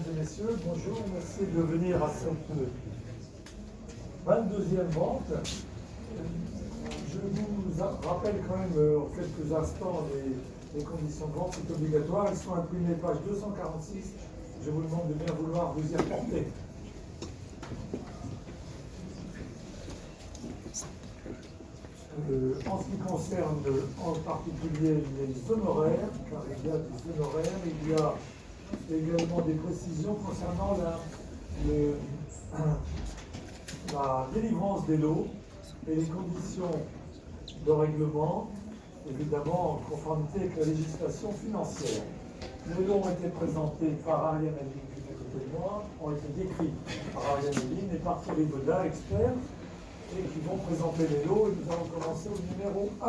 et messieurs, bonjour, merci de venir à cette 22e vente. Je vous rappelle quand même en quelques instants les conditions de vente, c'est obligatoire, elles sont imprimées page 246, je vous demande de bien vouloir vous y reporter. En ce qui concerne en particulier les honoraires, car il y a des honoraires, il y a également des précisions concernant la délivrance des lots et les conditions de règlement, évidemment en conformité avec la législation financière. Les lots ont été présentés par Ariane Aline, qui est à côté de moi, ont été décrits par Ariane Aline et par Thierry Baudin, expert, et qui vont présenter les lots, et nous allons commencer au numéro 1.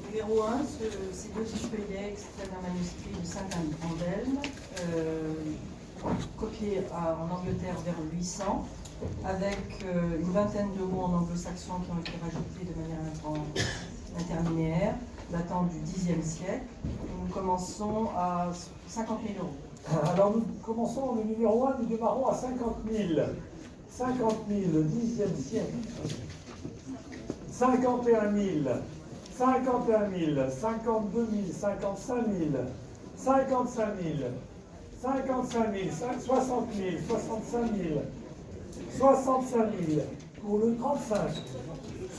Numéro 1, c'est deux feuillets extraits d'un manuscrit de Saint-Andelme, copié en Angleterre vers 800, avec une vingtaine de mots en anglo-saxon qui ont été rajoutés de manière interlinéaire, datant du Xe siècle. Nous commençons à 50 000 euros. Alors nous commençons le numéro 1, nous démarrons à 50 000. 50 000, le Xe siècle. 51 000. 51 000, 52 000, 55 000, 55 000, 55 000, 60 000, 65 000, 65 000, pour le 35,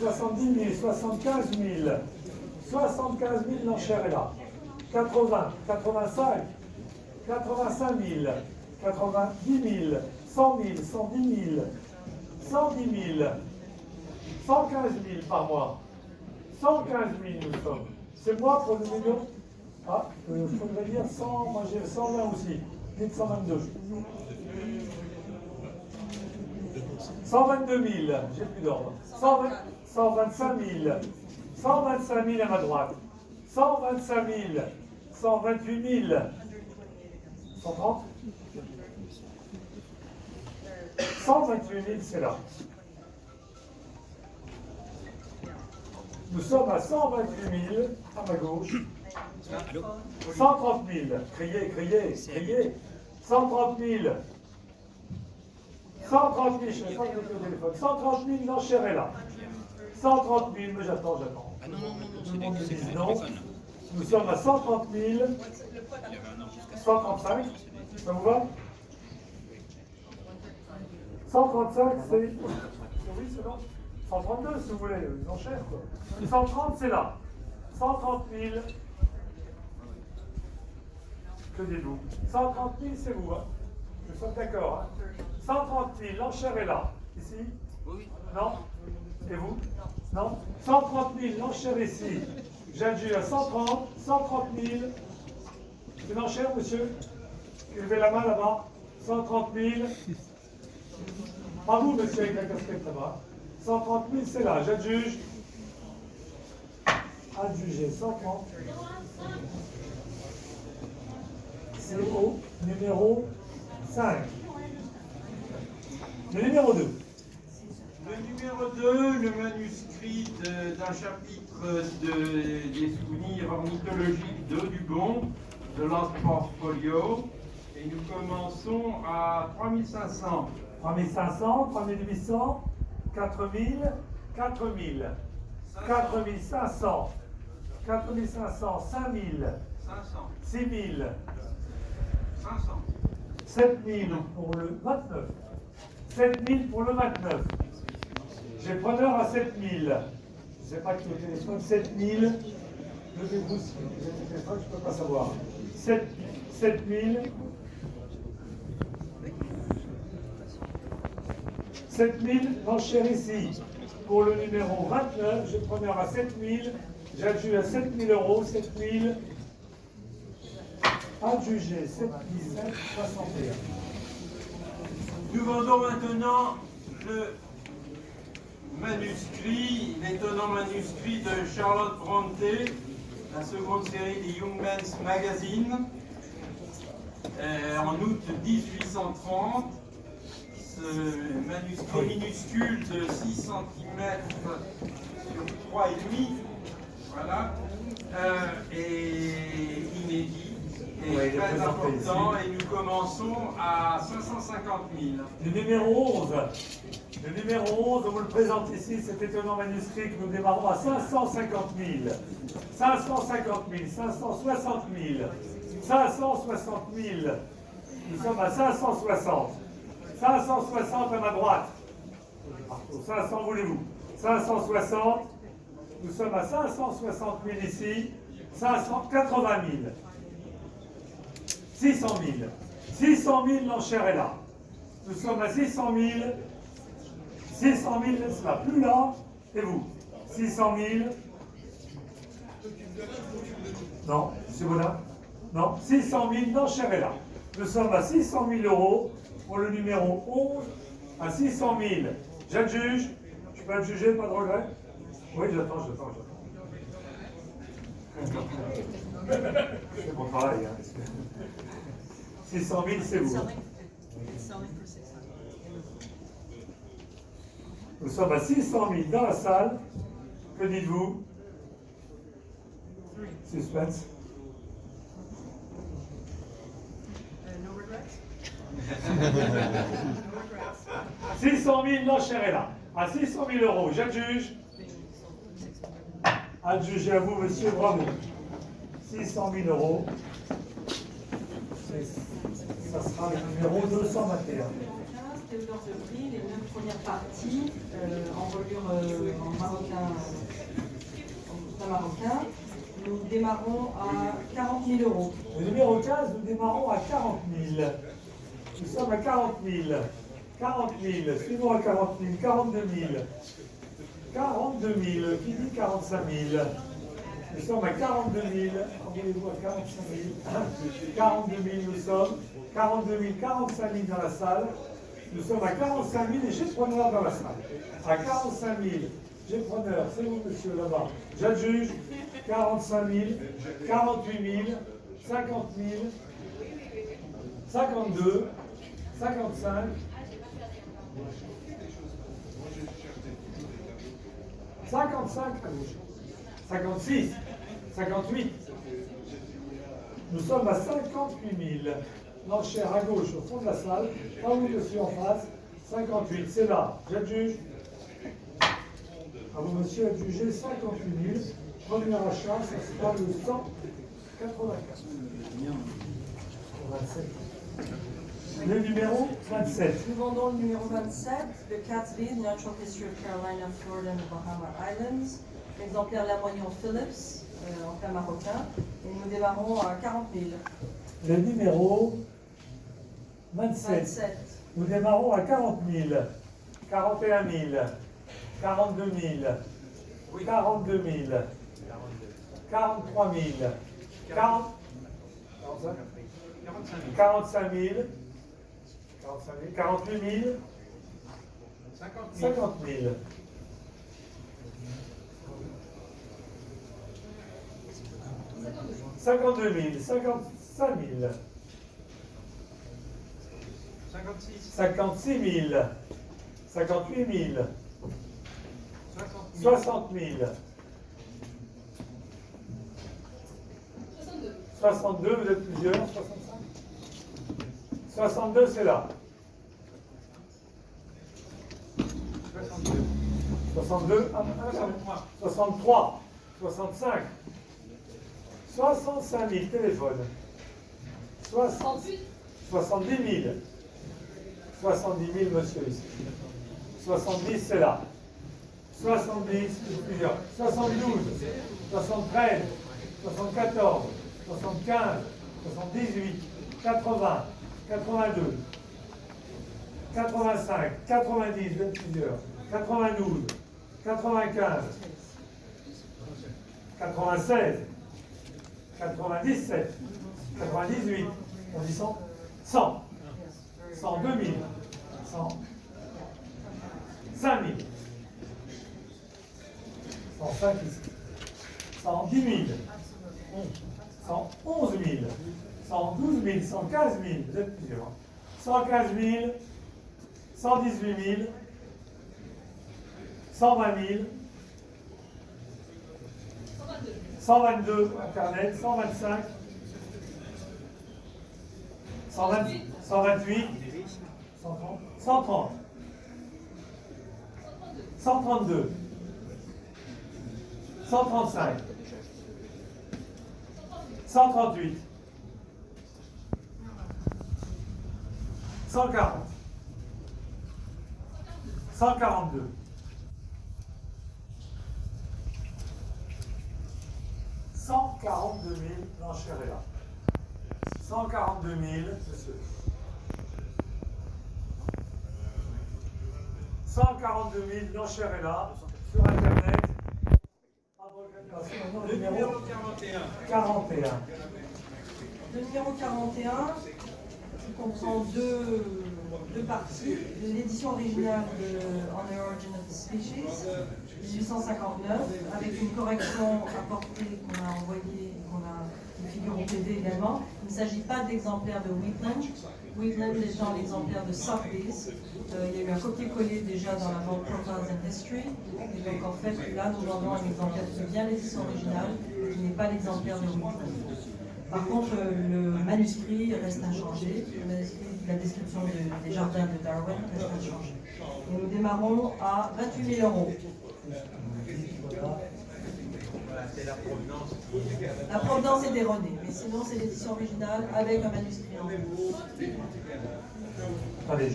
70 000, 75 000, 75 000, l'enchère est là, 80, 85, 85 000, 90 000, 100 000, 110 000, 110 000, 115 000 par mois. 115 000 nous sommes. C'est moi pour le numéro. Ah, il faudrait dire 100, moi j'ai 120 aussi. Dites 122. 122 000, j'ai plus d'ordre. 125 000. 125 000 à ma droite. 125 000. 128 000. 130. 128 000, c'est là. Nous sommes à 128 000 à ma gauche. 130 000. Criez, criez, criez. 130 000. 130 000, je ne sais pas au téléphone. 130 000, l'enchère est là. 130 000, mais j'attends. Ah non, Tout le monde me dit c'est non. Nous sommes à 130 000. 135, ça vous va? 135, c'est... Oui, c'est bon. 132, si vous voulez, une enchère, quoi. 130, c'est là. 130 000. Que dites-vous? 130 000, c'est vous, hein? Nous sommes d'accord, hein? 130 000, l'enchère est là. Ici? Oui. Non? Et vous? Non? 130 000, l'enchère ici. J'adjure à 130, 130 000. Une enchère, monsieur? Levez la main là-bas. 130 000. Pas vous, monsieur, avec la casquette là-bas. 130 000, c'est là, j'adjuge. Adjugé, 130. C'est au numéro 5. Le numéro 2. Le numéro 2, le manuscrit d'un chapitre des souvenirs ornithologiques d'Audubon, de Lost Portfolio. Et nous commençons à 3500. 3500, 3800. 4000, 4000, 4500, 4500, 5000, 500. 6000, 500. 7000 pour le 29, 7000 pour le 29. J'ai preneur à 7000. Je ne sais pas qui est au téléphone, 7000. Levez-vous si vous êtes au téléphone, je ne peux pas savoir. 7000. 7000, l'enchère ici. Pour le numéro 29, je preneur à 7000, j'adjuge à 7000 euros, 7000, adjugé, 7761. Nous vendons maintenant le manuscrit, l'étonnant manuscrit de Charlotte Brontë, la seconde série des Young Men's Magazine, en août 1830. Ce manuscrit minuscule de 6 cm sur 3,5, voilà, et inédit. est Ouais, il est très présenté important ici. et nous commençons à 550 000. Le numéro 11. Le numéro 11, on vous le présente ici, cet étonnant manuscrit que nous démarrons à 550 000. 550 000, 560 000, 560 000. Nous sommes à 560. 560 à ma droite. 500 voulez-vous. 560. Nous sommes à 560 000 ici. 580 000. 600 000. 600 000, l'enchère est là. Nous sommes à 600 000. 600 000, c'est là. Plus là. Et vous 600 000. Non, c'est Baudin. Non, 600 000, l'enchère est là. Nous sommes à 600 000 euros pour le numéro 11. À 600 000. J'adjuge. Je peux adjuger, pas de regret? Oui, j'attends. C'est mon travail. Hein. 600 000, c'est vous. Nous sommes à 600 000 dans la salle. Que dites-vous? Suspense. No regrets. 600 000, l'enchère est là. À 600 000 euros, j'adjuge. Adjugez à vous, monsieur, bravo. 600 000 euros. Ça sera le numéro 221. Théodore de Brie, les 9 premières parties en reliure en marocain, en marocain. Nous démarrons à 40 000 euros. Le numéro 15, nous démarrons à 40 000. Nous sommes à 40 000. 40 000. Suivons à 40 000. 42 000. 42 000. Qui dit 45 000? Nous sommes à 42 000. Envoyez-vous à 45 000. 42 000, nous sommes. 42 000, 45 000 dans la salle. Nous sommes à 45 000 et j'ai preneur dans la salle. À 45 000, j'ai preneur, c'est vous monsieur là-bas. J'adjuge 45 000, 48 000, 50 000, 52, 55, 55, 56, 58. Nous sommes à 58 000. L'enchère à gauche au fond de la salle. Pas vous monsieur en face. 58, c'est là. J'adjuge. À vous monsieur adjugé 58 000. Premier achat, ça sera le 184. 27. Le numéro 27. Nous vendons le numéro 27, le Cathay, Natural History of Carolina, Florida and the Bahama Islands. Exemplaire Lamoignon Phillips, en plein marocain. Et nous démarrons à 40 000. Le numéro 27. 27. Nous démarrons à 40 000, 41 000, 42 000, 42 000, 43 000, 45 000, 48 000, 50 000. 52 000, 55 000, 56 000, 58 000, 60 000, 62, vous êtes plusieurs, 65, 62 c'est là, 62, 63, 65, 65 000 téléphones, 70 000, 70 000 monsieur ici, 70 c'est là, 70, plusieurs, 72, 73, 74, 75, 78, 80, 82, 85, 90, vous êtes plusieurs, 92, 95, 96, 97, 98, on dit 100, 100, 102 000, 100, 5 000, 105 ici, 110 000, 111 000, 112 000, 115 000, vous êtes plusieurs, 115 000, 118 000, 120 000, 122 Internet, 125, 128, 130, 132, 135, 138, 140, 142, 142 000, l'enchère est là. 142 000, monsieur. 142 000, l'enchère est là, sur Internet. Le numéro 41. 41. Le numéro 41 qui comprend deux parties. L'édition originale de On the Origin of the Species, 1859, avec une correction apportée qu'on a envoyée, qui figure au PV également. Il ne s'agit pas d'exemplaires de Wheatland. Wheatland étant l'exemplaire de Sotheby's. Il y a eu un copier-coller déjà dans la vente Profiles and History. Et donc en fait, là, nous vendons un exemplaire qui est bien l'édition originale, qui n'est pas l'exemplaire de Wheatland. Par contre, le manuscrit reste inchangé. La description des jardins de Darwin reste inchangée. Et nous démarrons à 28 000 €. Voilà, c'est la provenance. La provenance est erronée, mais sinon c'est l'édition originale avec un manuscrit en haut. Allez,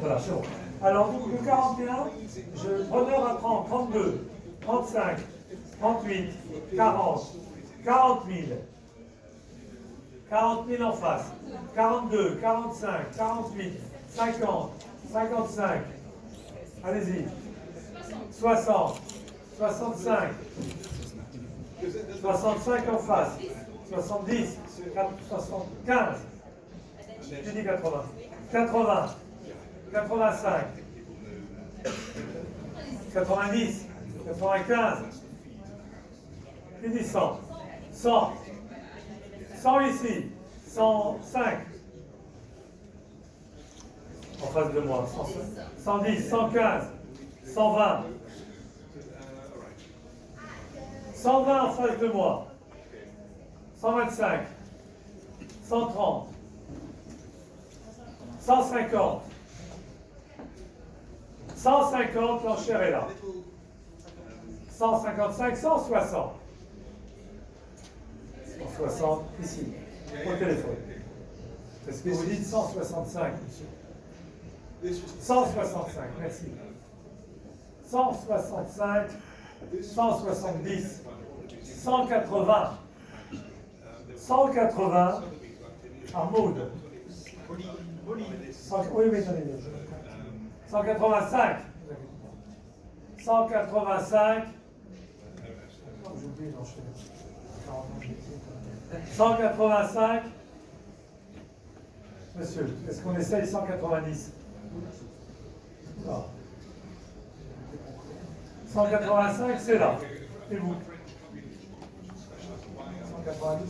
voilà, c'est bon. Alors, donc, le 41, le preneur apprend 32, 35, 38, 40, 40 000. 40 000 en face. 42, 45, 48, 50, 55. Allez-y. 60, 65. 65 en face. 70, 75. J'ai dit 80. 80, 85, 90, 95. J'ai dit 100. 100. 100 ici, 105, en face de moi, 110, 115, 120, 120 en face de moi, 125, 130, 150, 150, l'enchère est là, 155, 160. 160, ici, au téléphone. Est-ce que vous dites 165, monsieur? 165, merci. 165, 170, 180, 180, en mode. Oui, attendez. 185, 185, j'ai oublié d'enchaîner. 185. Monsieur, est-ce qu'on essaye 190? Non. 185, c'est là. Et vous? 190?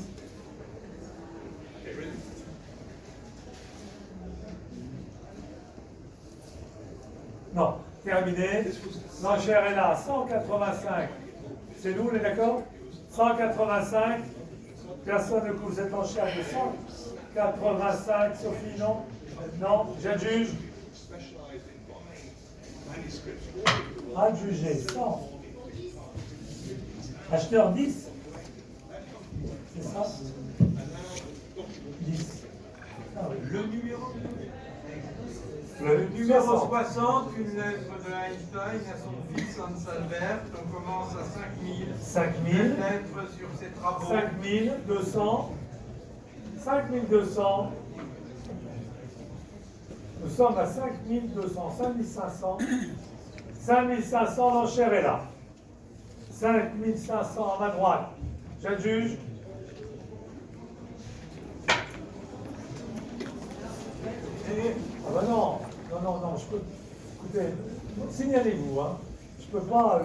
Non. Terminé. L'enchère est là. 185. C'est nous, on est d'accord? 185. Personne ne couvre cette enchère de 185. Sophie, non? Non. J'adjuge. Adjugé 100. Acheteur 10. C'est ça? 10. Ah, oui. Le numéro 60, une lettre de Einstein à son fils Hans Albert. On commence à 5000. 5000. Une lettre sur ses travaux. 5200. 5200. Nous sommes à 5200. 5500. 5500, l'enchère est là. 5500 à ma droite. J'adjuge. Ah ben non, je peux. Écoutez, signalez-vous, hein. Je peux pas.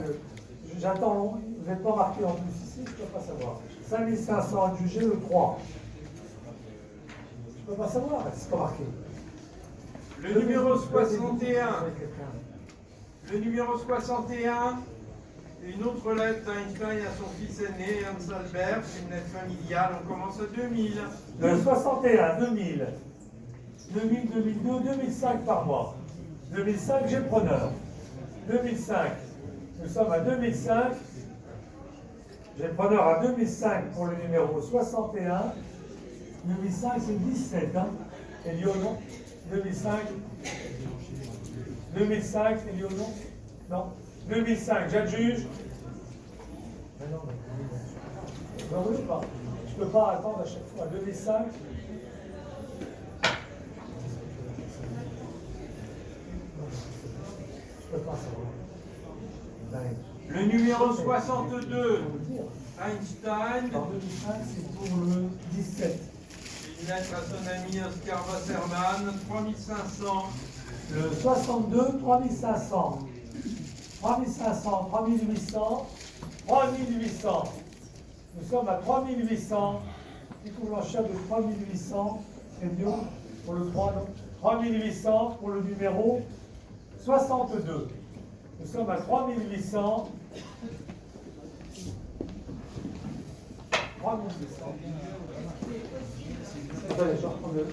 J'attends, vous n'êtes pas marqué en plus ici, je ne peux pas savoir. 5500 adjugé, le 3. Je ne peux pas savoir, c'est pas marqué. Le numéro 61. Le numéro 61, Une autre lettre d'Einstein à son fils aîné, Hans Albert, c'est une lettre familiale, on commence à 2000. Le 61, 2000. 2000, 2002, 2005 par mois. 2005, j'ai preneur. 2005, nous sommes à 2005. J'ai preneur à 2005 pour le numéro 61. 2005, c'est 17, hein? Elio, non? 2005. 2005, Elio, non? Non. 2005, j'adjuge. Mais non, non, oui, pas. Je ne peux pas attendre à chaque fois. 2005. Je peux pas savoir. Le numéro 62, Einstein, En 2005, c'est pour le 17. une lettre à son ami Oscar Wasserman, 3500. Le 62, 3500. 3500, 3800, 3800. Nous sommes à 3800. Il couvre l'enchère de 3800. C'est bien pour le 3, non? 3800 pour le numéro 62. Nous sommes à 3800. 3800. Attendez, je reprends le.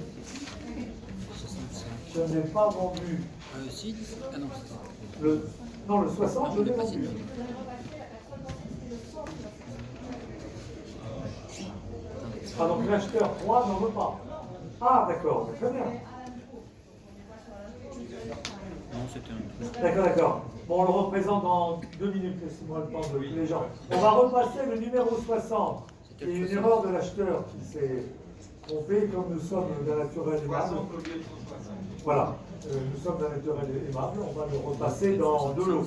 Je n'ai pas vendu. Si, ah non, Non, le 60, je l'ai pas vendu. Ah, donc l'acheteur 3 n'en veut pas. Ah, d'accord, très bien. non, c'était un. D'accord, d'accord. Bon, on le représente dans 2 minutes, laissez-moi le temps de les gens. On va repasser le numéro 60. C'est une erreur de l'acheteur qui s'est trompé, comme nous sommes d'un naturel aimable. 60 au lieu de 160. Voilà, nous sommes d'un naturel aimable, on va le repasser dans de l'eau,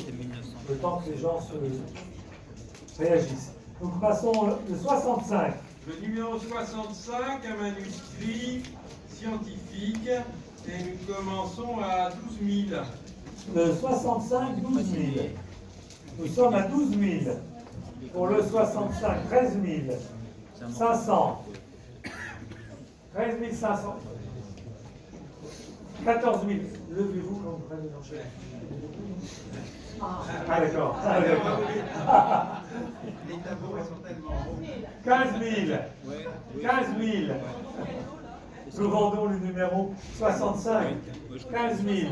le temps que les gens se réagissent. Donc passons le 65. Le numéro 65, un manuscrit scientifique, et nous commençons à 12 000. Le 65, 12 000. Nous sommes à 12 000. Pour le 65, 13 500. 13 500. 14 000. Levez-vous quand vous prenez l'enchère. Ah d'accord. Ah, d'accord. Les tabourets sont tellement hauts. 15 000. 15 000. Nous vendons le numéro 65. 15 000.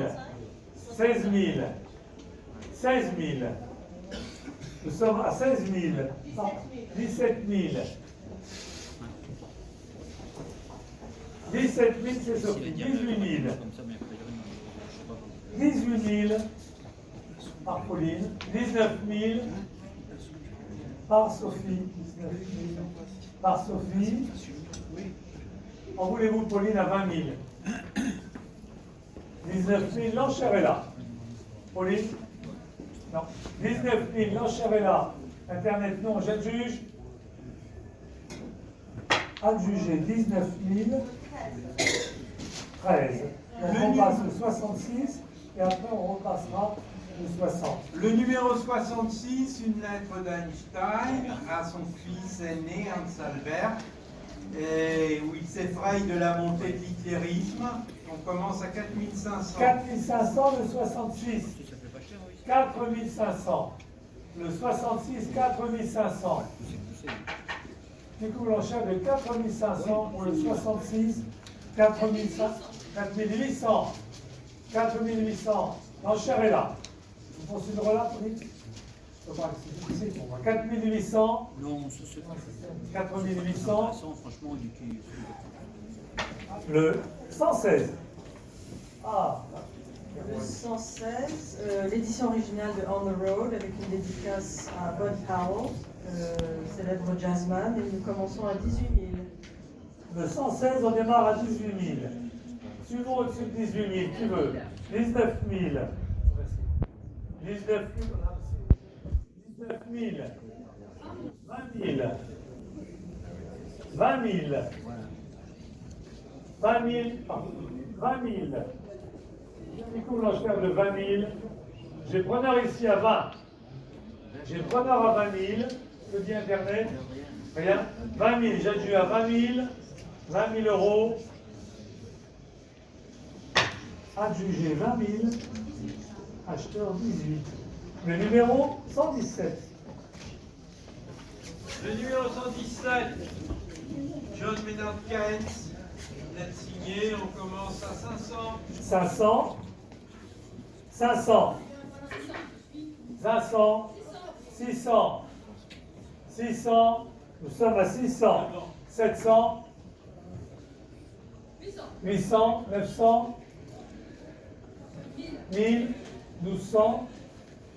16 000. 16 000. Nous sommes à 16 000. 17 000. 17 000, c'est sorti. 18 000. 18 000 par Pauline. 19 000 par Sophie. 19 000 par Sophie. En voulez-vous, Pauline, à 20 000? 19 000, l'enchère est là. Pauline? Non. 19 000, l'enchère est là. Internet, non, j'adjuge. Adjugé 19 000. 13. Donc on passe le 66 et après on repassera le 60. Le numéro 66, une lettre d'Einstein à son fils aîné, Hans Albert, et où il s'effraie de la montée de l'hitlérisme. On commence à 4500. 4500, le 66. 4500. Le 66, 4500. Du coup, l'enchère de 4500 pour le 66, 4500, 4800. 4800. L'enchère est là. Vous considérez là, Pauline? Je peux pas, c'est difficile pour moi. 4800. Non, ça se 4800. franchement, on utilise. Le 116. Ah, Le 116, l'édition originale de On the Road avec une dédicace à Bud Powell, célèbre jazzman, et nous commençons à 18 000. le 116, on démarre à 18 000. Suivons au-dessus de 18 000, qui veut? 19 000. 19 000. 19 000. 20 000. 20 000. 20 000. 20 000. Du coup, l'enchère de 20 000. J'ai preneur ici à 20. J'ai preneur à 20 000. Que dit Internet? Rien. 20 000. J'adjuge à 20 000. 20 000 euros. Adjugé 20 000. Acheteur 18. Le numéro 117. Le numéro 117, John Maynard Keynes, lettre signée, on commence à 500. 500. 500. 500. 600. 600. Nous sommes à 600. 700. 800. 900. 1000. 1200.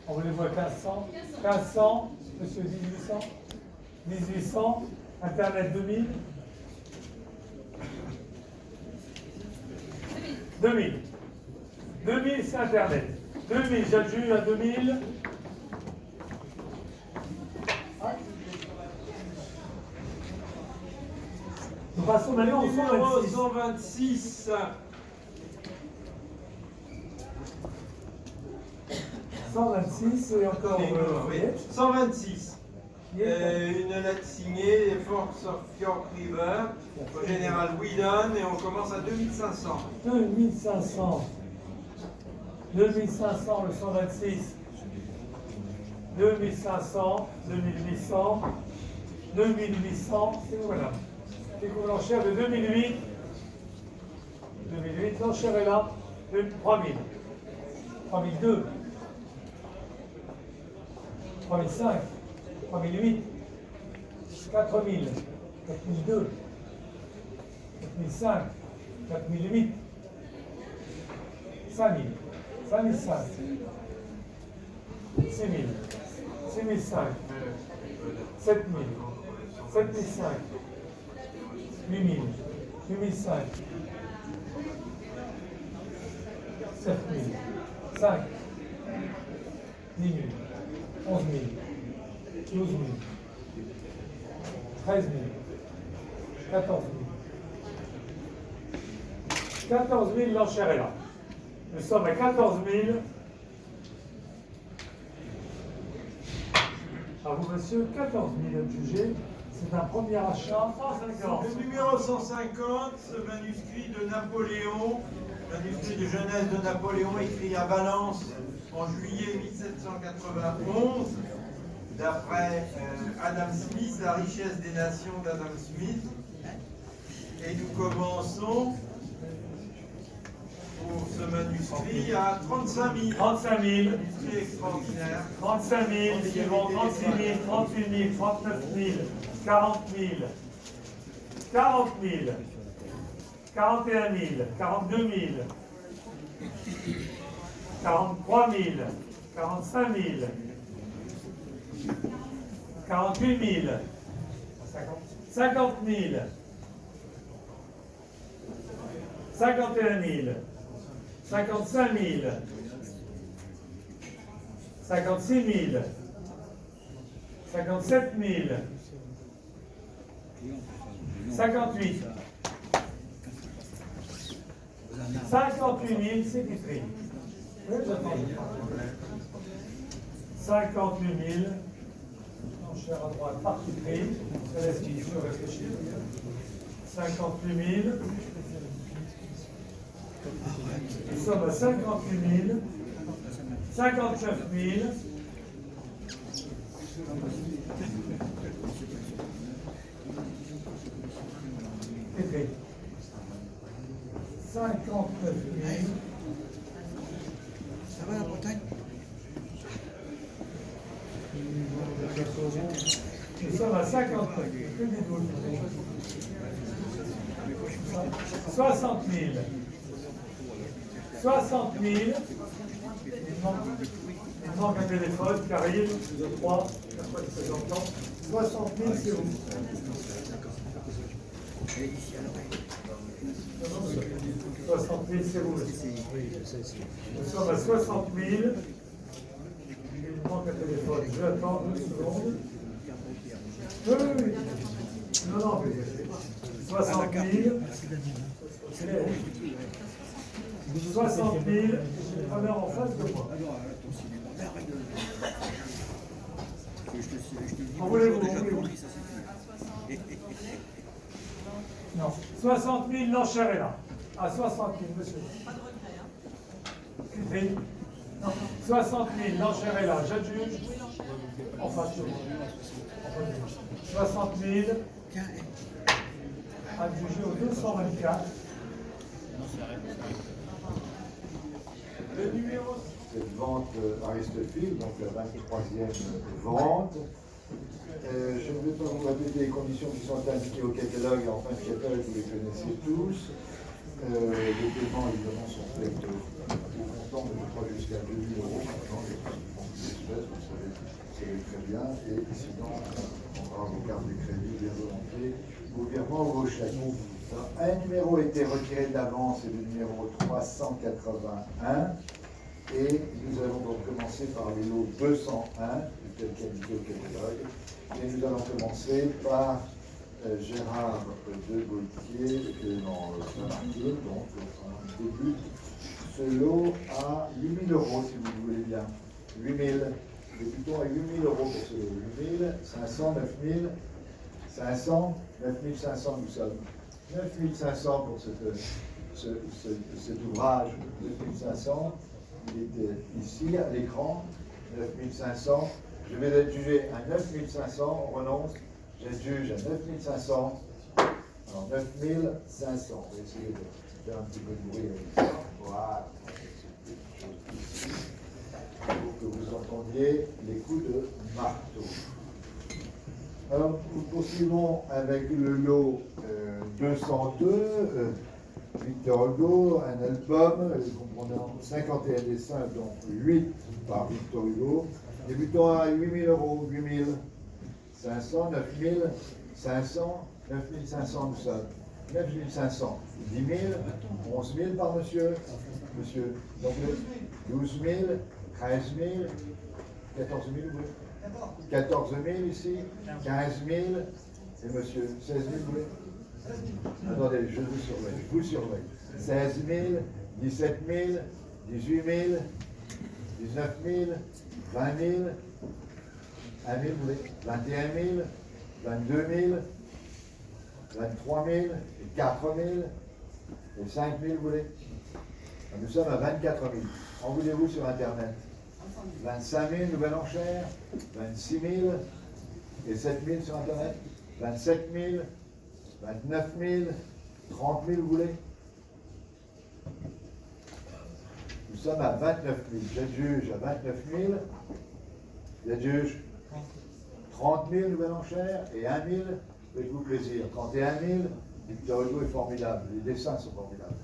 On vous les voit 1500. 1500. Monsieur 1800. 1800. Internet 2000. 2000. 2000, c'est Internet. 2000, j'adjure à 2000. Nous passons maintenant au Numéro 126. 126. 126 et encore. Oui. 126. Une lettre signée, Force of York River, au général Whedon, et on commence à 2500. 2500. 2500, le 126. 2500, 2800, 2800, c'est voilà. C'est qu'on l'enchère de 2008. 2008, l'enchère est là. 3000. 3002. 3005. 3008. 4000. 4002. 4005. 4008. 5000. 5005. 6000. 6005. 7000. 7005. 8000. 8005. 7000. 5. 10 000. 11 000. 12 000. 13 000. 14 000. 14 000, l'enchère est là. Nous sommes à 14 000. À vous, monsieur, 14 000 jugés. C'est un premier achat, 150. Le numéro 150, ce manuscrit de Napoléon, manuscrit de jeunesse de Napoléon, écrit à Valence en juillet 1791, d'après Adam Smith, La richesse des nations d'Adam Smith. Et nous commençons pour ce manuscrit à 35 000. 35 000. Manuscrit extraordinaire. 35 000, suivant 36 000, 38 000, 39 000, 40 000, 40 000, 41 000, 42 000, 43 000, 45 000, 48 000, 50 000, 51 000, 55 000, 56 000, 57 000, 58, 58 000, c'est écrit. Oui, j'attends. 58 000, enchère à droite, parti pris, ça laisse qu'il faut réfléchir. 58 000, nous sommes à 58 000, 59 000, 59 000. Ça va la Bretagne? Nous sommes à 59 000. 60 000. 60 000. Il manque un téléphone qui arrive, 2, 3, 4, 5, 60 000, c'est où? 60 000, c'est où? Nous sommes à 60 000. Il manque un téléphone. Je vais attendre 2 secondes. Oui, oui, oui. Non, non, mais 60 000. 60 000. J'ai le preneur en face de moi. En voulez-vous? Non. 60 000, l'enchère est là. À 60 000, monsieur. Pas de regret, hein? 60 000, l'enchère est là, j'adjuge. En face de moi. 60 000, adjugé au 224. Le numéro. Cette vente Aristophile, donc la 23e vente. Je ne vais pas vous répéter les conditions qui sont indiquées au catalogue et en fin de catalogue, vous les connaissez tous. Les paiements, évidemment, sont faits au montant de, je crois, jusqu'à 2 000 euros. Maintenant, les espèces, vous savez très bien. Et sinon, on aura vos cartes de crédit, bien volontiers, vos virements ou vos chèques. Un numéro a été retiré de l'avance, c'est le numéro 381. Et nous allons donc commencer par le lot 201, tel qu'indiqué au catalogue. Et nous allons commencer par Gérard de Gaultier, dans Saint-Martin. Donc, on débute ce lot à 8 000 euros, si vous voulez bien. 8 000. Débutons à 8 000 euros pour ce lot. 8 000, 500, 9 000, 500, 9 500, nous sommes. 9 500 pour cet ouvrage. 9 500. Il était ici à l'écran, 9500. Je vais être jugé à 9500, on renonce. J'adjuge à 9500. Alors 9500. On va essayer de faire un petit peu de bruit avec ça. Voilà. Pour que vous entendiez les coups de marteau. Alors, nous poursuivons avec le lot 202. Victor Hugo, un album comprenant 51 dessins, donc 8 par Victor Hugo. Débutons à 8 000 euros, 8 500, 9 500, 9 500 nous sommes. 9 500, 10 000, 11 000 par monsieur. Monsieur, donc 12 000, 13 000, 14 000, oui. 14 000 ici, 15 000, et monsieur, 16 000, oui. Attendez, je vous surveille. 16 000, 17 000, 18 000, 19 000, 20 000, 1 000, 21 000, 22 000, 23 000, 4 000, et 5 000, vous voulez. Nous sommes à 24 000. En voulez-vous sur Internet? 25 000, nouvelle enchère, 26 000, et 7 000 sur Internet, 27 000, 29 000, 30 000, vous voulez? Nous sommes à 29 000. J'adjuge à 29 000. J'adjuge 30 000, nouvelle enchère, et 1 000, faites-vous plaisir. 31 000, Victor Hugo est formidable. Les dessins sont formidables.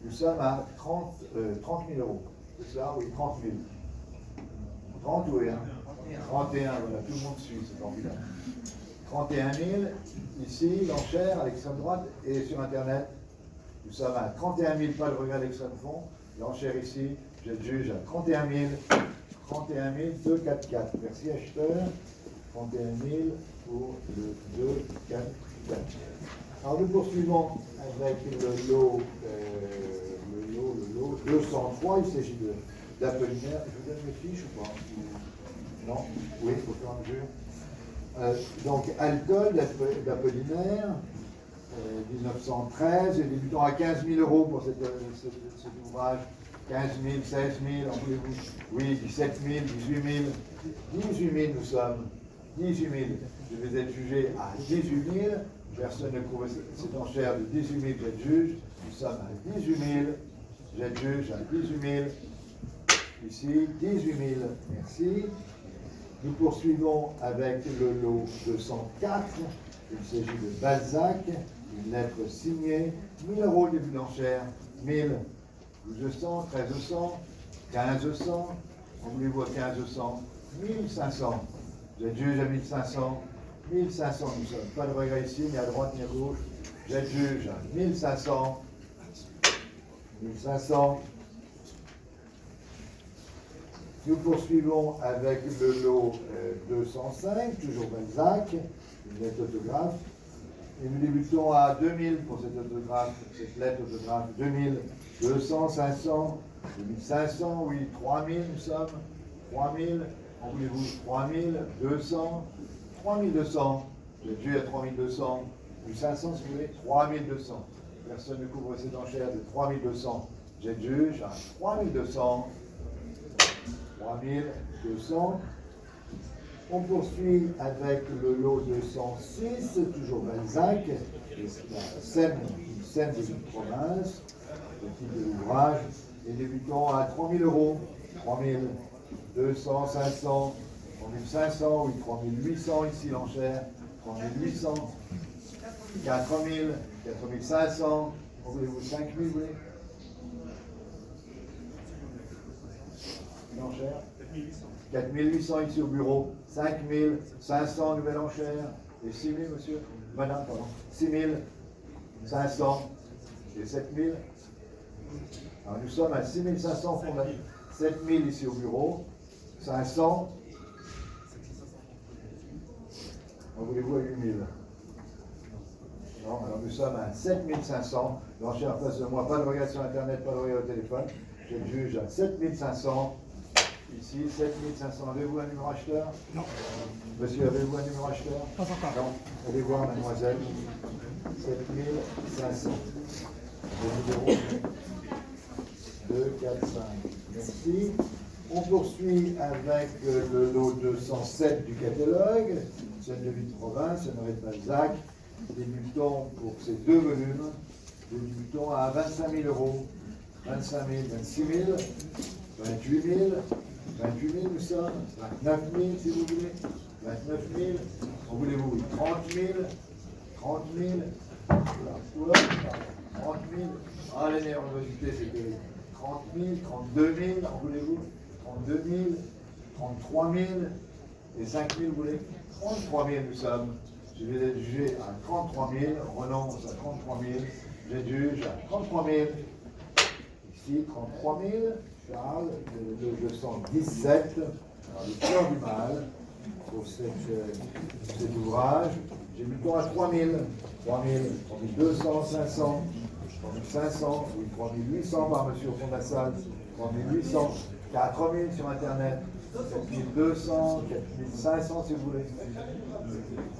Nous sommes à 30 000 euros. C'est ça? Oui, 30 000. 30 ou 1? 31, voilà, tout le monde suit, c'est formidable. 31 000, ici, l'enchère à l'extrême droite et sur Internet. Nous sommes à 31 000, pas de regret à l'extrême fond. L'enchère ici, j'adjuge à 31 000. 31 000, 2, 4, 4. Merci acheteur. 31 000 pour le 2, 4, 4. Alors nous poursuivons avec le lot 203. Il s'agit d'Apollinaire. Je vous donne mes fiches ou pas? Non? Oui, au fur et à mesure. Donc, alcool d'Apollinaire, 1913, et débutant à 15 000 euros pour cet ouvrage. 15 000, 16 000, en voulez-vous? Oui, 17 000, 18 000. 18 000 nous sommes. 18 000. Je vais être jugé à 18 000. Personne ne couvre cette enchère de 18 000, j'adjuge. Nous sommes à 18 000. J'adjuge à 18 000. Ici, 18 000. Merci. Nous poursuivons avec le lot 204. Il s'agit de Balzac, une lettre signée, 1 000 euros début d'enchère, 1000, 1200, 1300, 1500, on voulez-vous à 1500, 1500. J'adjuge à 1500, 1500 nous sommes. Pas de regret ici, ni à droite ni à gauche. J'adjuge à 1500, 1500. Nous poursuivons avec le lot 205, toujours Balzac, une lettre autographe. Et nous débutons à 2000 pour cette lettre autographe. 2000, 200, 500, 2500, oui, 3000 nous sommes. 3000, en voulez-vous 3000, 200, 3200. J'ai dû à 3200, 1500 si vous voulez, 3200. Personne ne couvre cette enchère de 3200. J'adjuge à 3200. 3200. On poursuit avec le lot 206, toujours Balzac, une scène de province, le titre de l'ouvrage, et débutons à 3000 euros, 3200, 500, 3500, oui, 3800 ici l'enchère, 3800, 4000, 4500, voulez-vous 5000, vous voulez? L'enchère 4800 ici au bureau, 5500 nouvelle enchère, et 6000 monsieur, madame, pardon, 6500 et 7000. Alors nous sommes à 6500 fondés, 7000 ici au bureau, 500. En voulez-vous à 8000? Non, alors nous sommes à 7500. L'enchère en face de moi, pas de regard sur internet, pas de regard au téléphone. Je le juge à 7500. Ici, 7500. Avez-vous un numéro acheteur? Non. Monsieur, avez-vous un numéro acheteur? Pas encore. Non. Allez voir, mademoiselle. 7500. Le numéro 2, 4, 5. Merci. On poursuit avec le lot 207 du catalogue. Scène de vie de province, Honoré de Balzac. Débutons pour ces deux volumes. Débutons à 25 000 euros. 25 000, 26 000, 28 000, 28 000 nous sommes, 29 000 si vous voulez, 29 000, en voulez-vous 30 000, 30 000, 30 000, ah la nervosité c'est terrible, 30 000, 32 000, en voulez-vous 32 000, 33 000, et 5 000 vous voulez, 33 000 nous sommes, je vais être jugé à 33 000, renonce à 33 000, je juge à 33 000. Ici, 33 000, Charles, le 217, alors le cœur du mal, pour cet ouvrage. J'ai mis le temps à 3 000, 3 000, 3200, 500, 3500, oui, 3800 par monsieur au fond de la salle, 3800, 4000 sur internet, 4200, 4500 si vous voulez.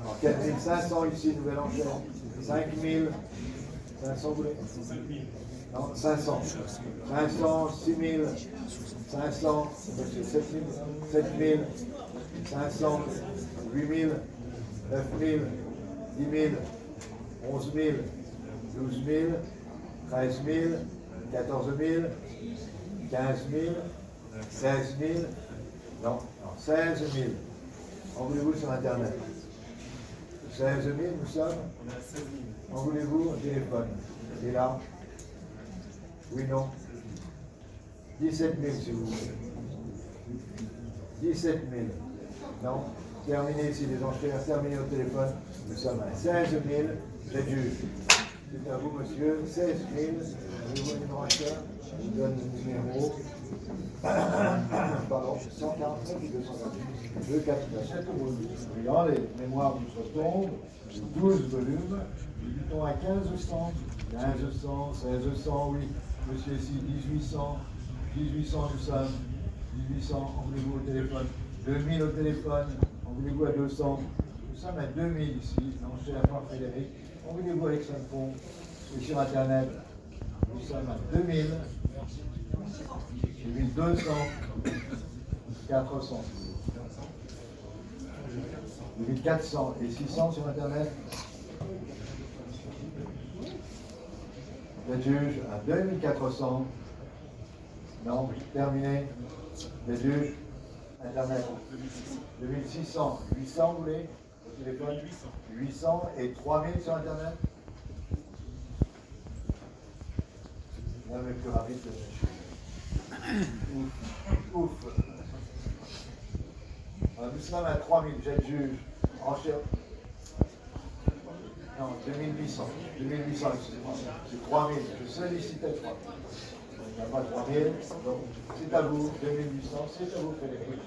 Alors 4500 ici, nouvelle enchère, 5000, 500 vous voulez? Non, 500. 500, 6 000, 500, 7 000, 500, 8 000, 9 000, 10 000, 11 000, 12 000, 13 000, 14 000, 15 000, 16 000, non, 16 000. En voulez-vous sur Internet? 16 000, nous sommes? En voulez-vous au téléphone? Et là? Oui, non. 17 000 si vous voulez. 17 000. Non. Terminé ici les enchères, terminé au téléphone. Nous sommes à 16 000. J'adjuge. C'est à vous, monsieur. 16 000. Avez-vous un numéro acheteur? Je vous donne le numéro. Pardon, 149 ou 248. 249. Voyons, les mémoires nous retombent. 12 volumes. Nous à 1500. 1500, 1600, oui. Monsieur ici, 1800, 1800 nous sommes, 1800, en voulez-vous au téléphone, 2000 au téléphone, en voulez-vous à 200, nous sommes à 2000 ici, l'enchère Frédéric, en voulez-vous avec Saint-Fond, et sur Internet, nous sommes à 2000, 2200, 400, 2400 et 600 sur Internet. Le juge à 2400. Non, terminé. Le juge, Internet. 2600. 800, vous voulez? Au téléphone? 800 et 3000 sur Internet. Non, mais plus rapide que ouf. Ouf. Alors, nous sommes à 3000. J'ai le juge. Enchère. Non, 2800. 2800, excusez-moi. C'est 3000. Je sollicitais 3000. Il n'y a pas 3000. Donc, c'est à vous. 2800, c'est à vous, Frédéric.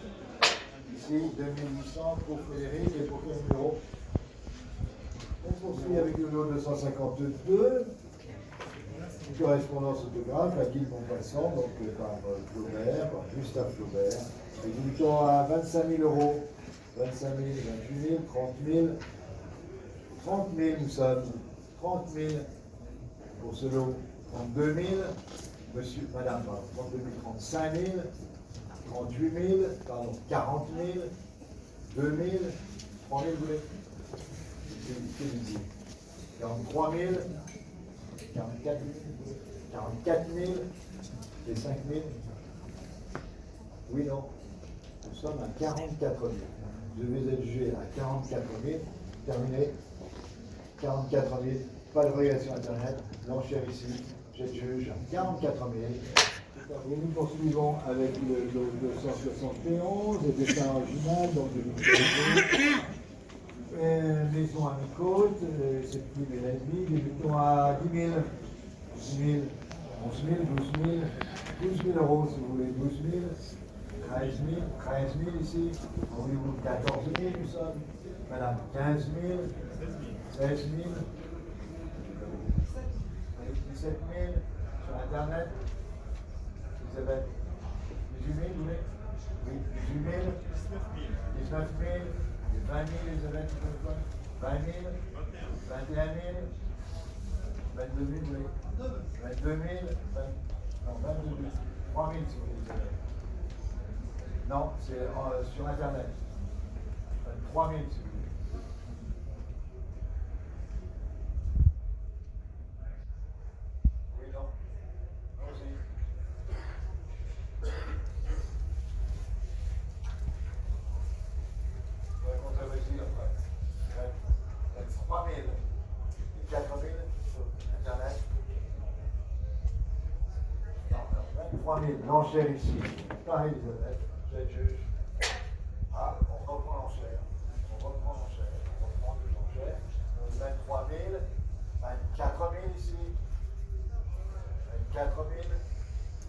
Ici, 2800 pour Frédéric et pour quel numéro? On poursuit avec le lot 252. Une correspondance autographe à Guy Montpassant, donc par Flaubert, par Gustave Flaubert. Et nous mettons à 25 000 euros. 25 000, 28 000, 30 000. 30 000 nous sommes, 30 000 pour ce lot, 32 000, monsieur, madame, 32 000, 35 000, 38 000, pardon, 40 000, 2 000, 3 000, vous voulez? Qu'est-ce que je dis? 43 000, 44 000, 44 000, et 5 000. Oui, non. Nous sommes à 44 000. Je vais être jugé à 44 000. Terminé. 44 000. Pas de regret sur Internet. L'enchère ici. J'être juge à 44 000. Et nous poursuivons avec le 271, le dessin original, donc de l'université. Maison à mi-côte, c'est plus de l'ennemi, débutons à 10 000, 10 000, 11 000, 12 000, 12 000 euros si vous voulez, 12 000, 13 000 ici, voulez-vous 14 000 nous sommes, madame 15 000, 16 000, 17 000 sur Internet, Elisabeth, 18 000 vous voulez? Oui, 18 000, 19 000, 20 000 Elisabeth, 20 000, 21 000, 22 000 vous voulez? 22 000, non, 22 000, 3 000 si vous voulez, Elisabeth. Non, c'est sur Internet. 3 000 si vous voulez. Oui, non. Non aussi. On va compter aussi après. 3 000. 4 000 sur Internet. Non, 23 000. L'enchère ici. Pareil, Elisabeth. Vous êtes juge. Ah, on reprend l'enchère. On reprend l'enchère. On reprend l'enchère. 23 000. 24 000 ici. 24 000.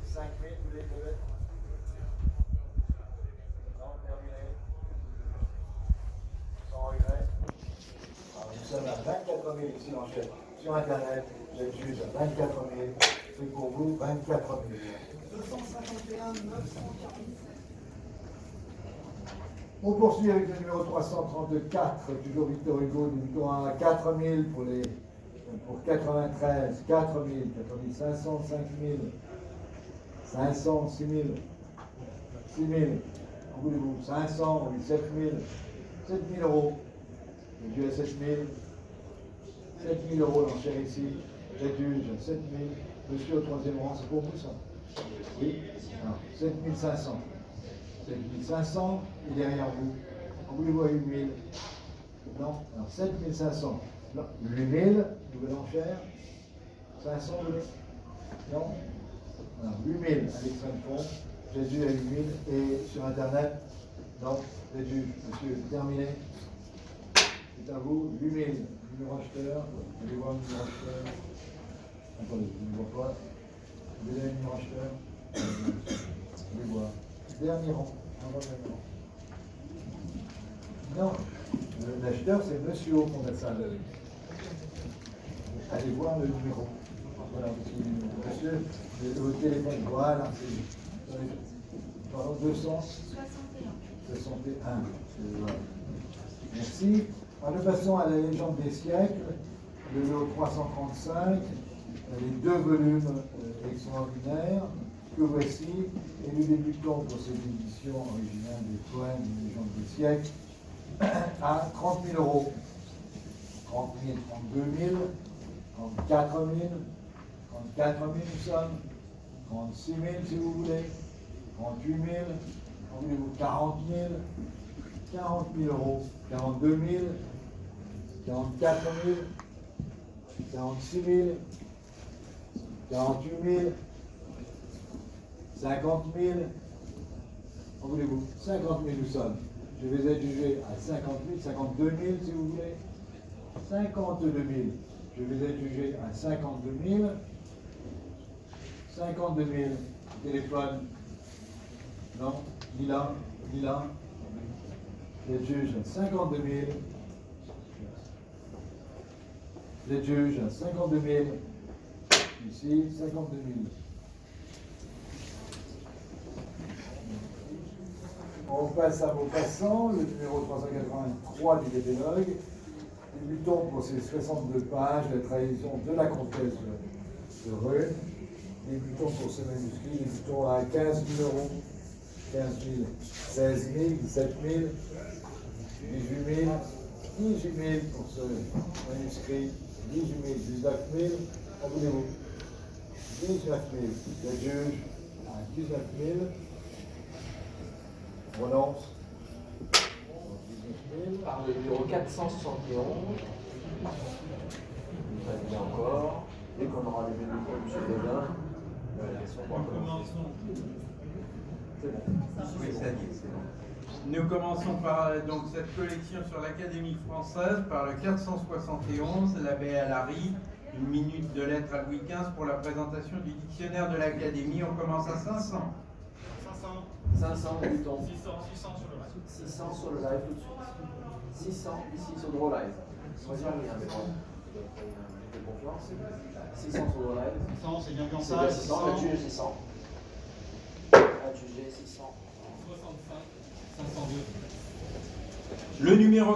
5 000, vous les devez. Non, terminé. Sans regret. Alors, nous sommes à 24 000 ici l'enchère. Sur Internet, vous êtes juge à 24 000. C'est pour vous 24 000. 251 940. On poursuit avec le numéro 334, toujours Victor Hugo, débutons à 4 000 pour 93, 4 000, 4 500, 5 000, 500, 6 000, 6 000, en voulez-vous, 500, 7 000, 7 000 euros, le Dieu à 7 000, 7 000 euros l'enchère ici, j'adjuge 7 000, monsieur au troisième rang, c'est pour vous ça? Oui, 7 500. 7500 et derrière vous, en voulez-vous à 8000? Non, alors 7500. 8000, nouvelle enchère. 500, vous voulez? Non? Alors 8000 à l'extrême fond, j'ai dû à 8000 et sur Internet, non, j'ai dû, monsieur, terminé. C'est à vous, 8000, numéro acheteur, allez voir le numéro acheteur. Attendez, je ne vois pas. Vous avez le numéro acheteur? Je vais voir. Dernier rang. Non, l'acheteur c'est monsieur au fond de la salle. Allez voir le numéro. Voilà, monsieur, au téléphone, voilà, c'est. Pardon, 261. Voilà. Merci. Alors, nous passons à la légende des siècles, le numéro 335, les deux volumes extraordinaires. Que voici, et nous débutons pour cette édition originale des poèmes des légendes des siècles à 30 000 euros. 30 000, 32 000, 34 000, 34 000 nous sommes, 36 000 si vous voulez, 38 000, en voulez-vous 40 000, 40 000 euros, 42 000, 44 000, 46 000, 48 000, 50 000, en voulez-vous? 50 000 nous sommes. Je vais être jugé à 50 000, 52 000 si vous voulez. 52 000. Je vais être jugé à 52 000. 52 000. Téléphone. Non, ni là, ni là. Je vais être juge à 52 000. Je vais être juge à 52 000. Ici, 52 000. On passe à Maupassant, le numéro 383 du catalogue. Débutons pour ces 62 pages, la trahison de la comtesse de Rune. Débutons pour ce manuscrit, débutons à 15 000 euros. 15 000, 16 000, 17 000, 18 000, 18 000 pour ce manuscrit, 18 000, 19 000, en voulez-vous 19 000, le juge à 19 000, on renonce. 19 000. Par le numéro 471. Très bien encore. Dès qu'on aura les mêmes micros, M. Bénin, la question va commencer. C'est bon. Oui, ça dit, c'est bon. Nous commençons par donc cette collection sur l'Académie française par le 471, l'abbé Alary, une minute de lettres à Louis XV pour la présentation du dictionnaire de l'Académie. On commence à 500. 500, débutons. 600 sur le reste. 600 sur le live tout de suite. 600 ici sur Draw Live. Moi j'ai rien, mais bon. J'ai confiance. 600 sur Draw Live. 600, c'est bien comme C'est ça. bien 600, adjugé 600. Adjugé 600. 65, 502. Le numéro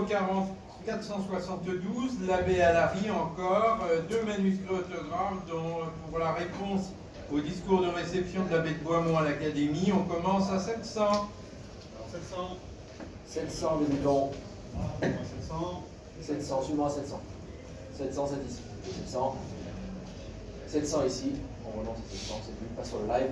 472, l'abbé Alary encore, deux manuscrits autographes dont pour la réponse au discours de réception de l'abbé de Boismont à l'Académie, on commence à 700. Alors 700. 700 débutons. 700. 700, suis-moi 700. 700, c'est ici. 700. 700 ici. On relance à 700, c'est plus. Pas sur le live.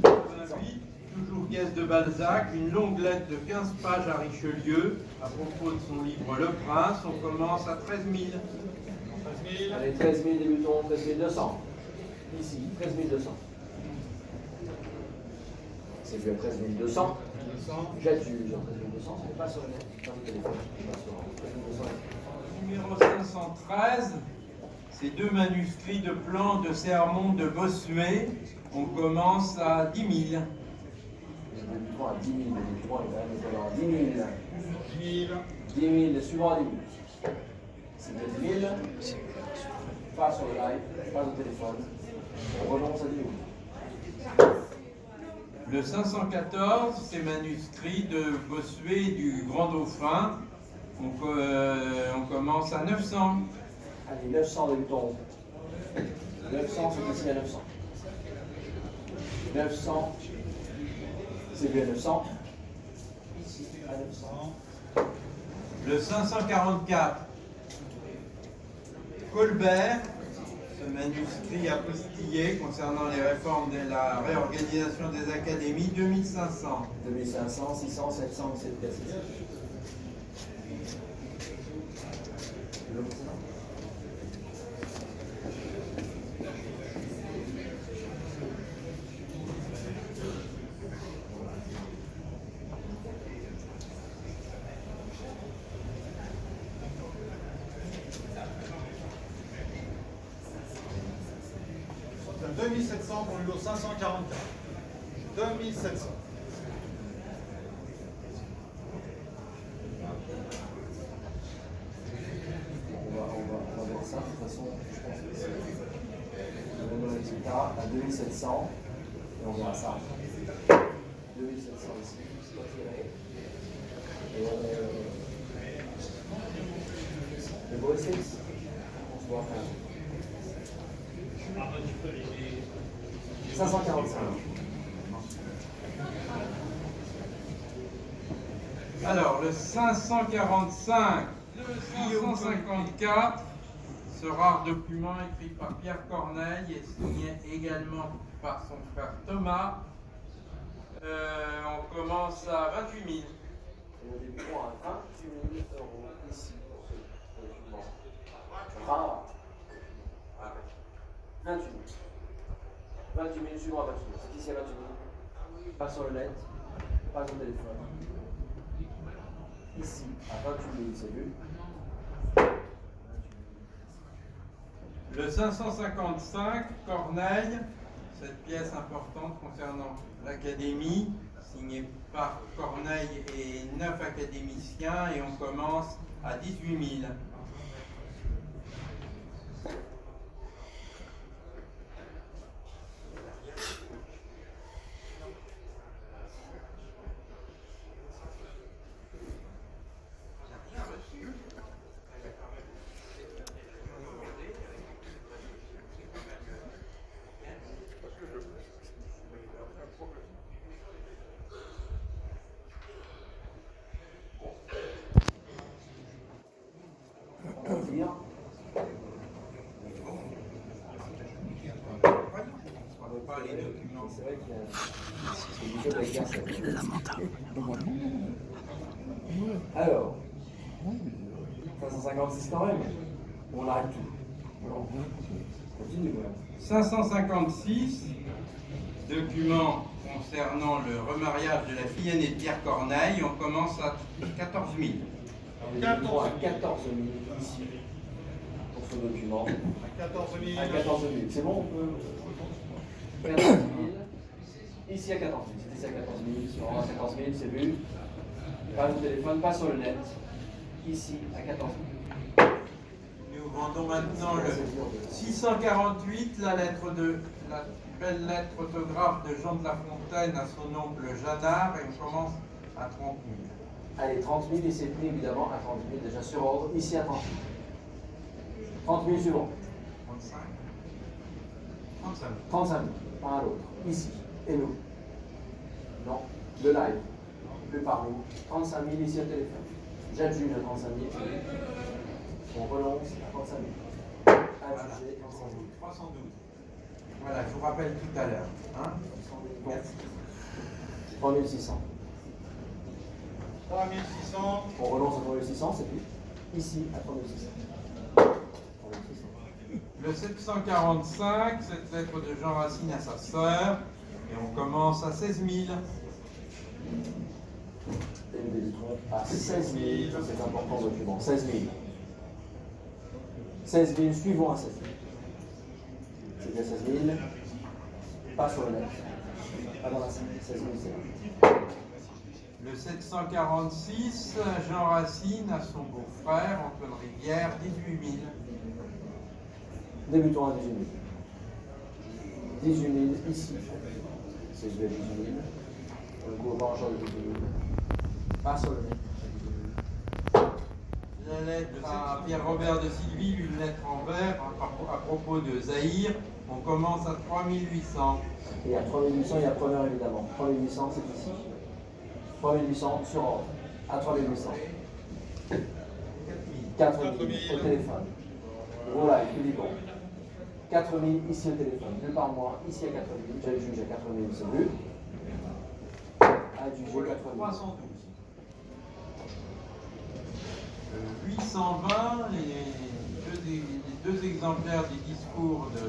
88, toujours Guest de Balzac, une longue lettre de 15 pages à Richelieu à propos de son livre Le Prince. On commence à 13 000. 13 000. Allez, 13 000 débutons, 13 200. Ici, 13 200. C'est vu à 13 200. 200. J'adjuge à 13 200, ce n'est pas sur le net. Pas le téléphone. Pas sur 13 200. Numéro 513, ces deux manuscrits de plans de sermons de Bossuet. On commence à 10 000. Les débutants à 10 000, les débutants à 10 000. 10 000. 10 000, suivant à 10 000. C'est bien 10 000. Pas sur le live, pas au téléphone. On renonce à 10 000. Le 514, ces manuscrits de Bossuet et du Grand Dauphin. On commence à 900. Allez, 900 débutants. 900, c'est ici à 900. 900, c'est bien 900. Ici à 900. Le 544, Colbert, ce manuscrit apostillé concernant les réformes de la réorganisation des académies, 2500. 2500, 600, 700, c'est bien 600. Donc 2700 pour le lot 544. 2700. On va vers ça. De toute façon, je pense que c'est le même résultat à 2700. Et on verra ça. 2700 ici, c'est pas tiré. Et le beau essai ici. On se voit après. 545. Alors, le 545, 554, ce rare document écrit par Pierre Corneille et signé également par son frère Thomas. On commence à 28 000. Et le débutant à 28 000 euros ici pour ce document. Rare. 28 000. 28 000, suivant à 28 000. C'est ici à 28 000. Pas sur le net, pas au téléphone. Ici à 28 000, c'est vu. Le 555, Corneille, cette pièce importante concernant l'Académie, signée par Corneille et 9 académiciens, et on commence à 18 000. C'est vrai qu'il y a. C'est du jeu avec personne. Alors, 556 quand même. On arrête tout. Non. Continue, voilà. 556, document concernant le remariage de la fille aînée de Pierre Corneille. On commence à 14 000. On est à 14 000 ici pour ce document. À 14 000. À 14 000. C'est bon, on peut. 14 000. Ici à 14 000. C'était ici à 14 000. Si on va à 14 000, c'est vu. Pas au téléphone, pas sur le net. Ici à 14 000. Nous vendons maintenant le 648, la belle lettre autographe de Jean de La Fontaine à son oncle Jadard, et on commence à 30 000. Allez, 30 000 et c'est pris évidemment à 30 000 déjà sur ordre. Ici à 30 000. 30 000 suivant. 35 35 000. 35 000, un à l'autre. Ici. Et nous. Non. Le live. Plus par nous. 35 000 ici au téléphone. J'adjuge à 35 000. On relance à 35 000. Adjugé 35 000. 312. Voilà, je vous rappelle tout à l'heure. Hein? Merci. 3 600. 3 600. On relance à 3 600, c'est plus. Ici à 3 600. 3 600. Le 745, cette lettre de Jean Racine à sa sœur, et on commence à 16 000. Et nous débutons à 16 000, c'est important document. 16 000. 16 000, suivons à 16 000. C'est bien 16 000. Pas sur le net. Pas dans la salle. 16 000, c'est là. Le 746, Jean Racine à son beau-frère, Antoine Rivière, 18 000. Débutons à 18 000. 18 000 ici. C'est 18 000. Le coup orange de 18 000. Pas sur le net. La lettre à Pierre-Robert de Sylvie, une lettre en vers à propos de Zahir. On commence à 3800. Et à 3800, il y a preneur évidemment. 3800, c'est ici. 3800 sur ordre. À 3800. 4000 au téléphone. Voilà, il dit bon. 4000 ici au téléphone. Vu par mois, ici à 4000. J'ai le juge à 4000, c'est vu. Adjugé 4000. 312. 820, les deux exemplaires du discours de